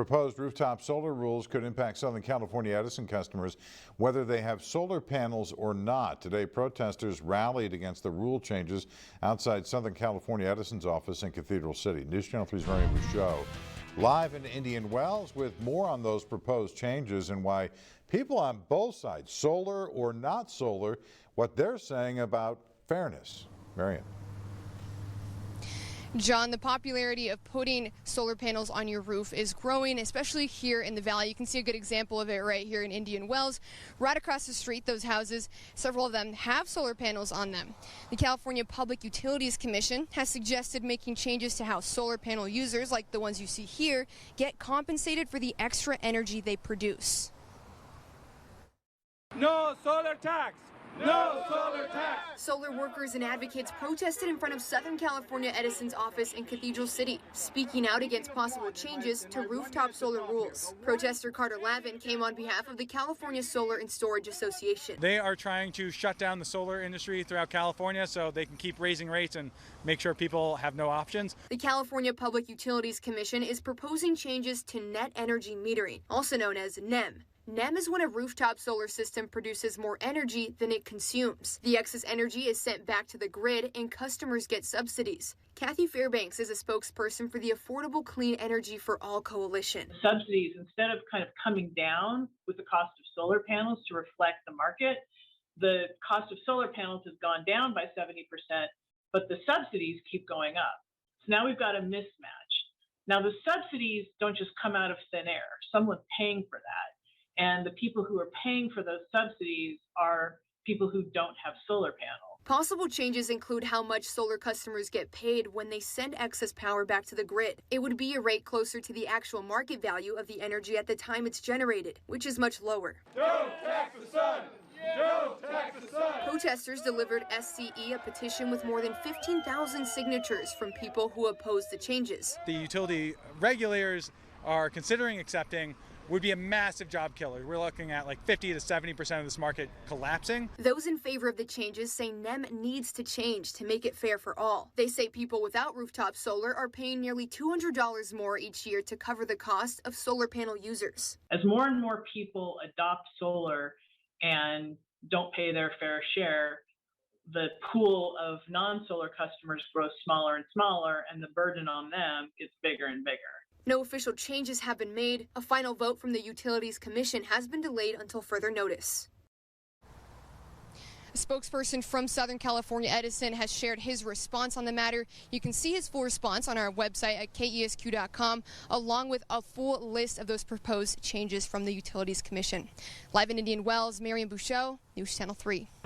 Proposed rooftop solar rules could impact Southern California Edison customers, whether they have solar panels or not. Today, protesters rallied against the rule changes outside Southern California Edison's office in Cathedral City. News Channel 3's Marian Bouchot live in Indian Wells with more on those proposed changes and why people on both sides, solar or not solar, what they're saying about fairness. Marian. John, the popularity of putting solar panels on your roof is growing, especially here in the Valley. You can see a good example of it right here in Indian Wells. Right across the street, those houses, several of them have solar panels on them. The California Public Utilities Commission has suggested making changes to how solar panel users, like the ones you see here, get compensated for the extra energy they produce. No solar tax! No solar tax! Solar workers and advocates protested in front of Southern California Edison's office in Cathedral City, speaking out against possible changes to rooftop solar rules. Protester Carter Lavin came on behalf of the California Solar and Storage Association. They are trying to shut down the solar industry throughout California so they can keep raising rates and make sure people have no options. The California Public Utilities Commission is proposing changes to net energy metering, also known as NEM. NEM is when a rooftop solar system produces more energy than it consumes. The excess energy is sent back to the grid and customers get subsidies. Kathy Fairbanks is a spokesperson for the Affordable Clean Energy for All Coalition. Subsidies, instead of kind of coming down with the cost of solar panels to reflect the market, the cost of solar panels has gone down by 70%, but the subsidies keep going up. So now we've got a mismatch. Now the subsidies don't just come out of thin air. Someone's paying for that. And the people who are paying for those subsidies are people who don't have solar panels. Possible changes include how much solar customers get paid when they send excess power back to the grid. It would be a rate closer to the actual market value of the energy at the time it's generated, which is much lower. Don't tax the sun! Don't tax the sun! Protesters delivered SCE, a petition with more than 15,000 signatures from people who oppose the changes. The utility regulators are considering accepting would be a massive job killer. We're looking at like 50 to 70% of this market collapsing. Those in favor of the changes say NEM needs to change to make it fair for all. They say people without rooftop solar are paying nearly $200 more each year to cover the cost of solar panel users. As more and more people adopt solar and don't pay their fair share, the pool of non-solar customers grows smaller and smaller, and the burden on them gets bigger and bigger. No official changes have been made. A final vote from the Utilities Commission has been delayed until further notice. A spokesperson from Southern California Edison has shared his response on the matter. You can see his full response on our website at kesq.com, along with a full list of those proposed changes from the Utilities Commission. Live in Indian Wells, Marian Bouchot, News Channel 3.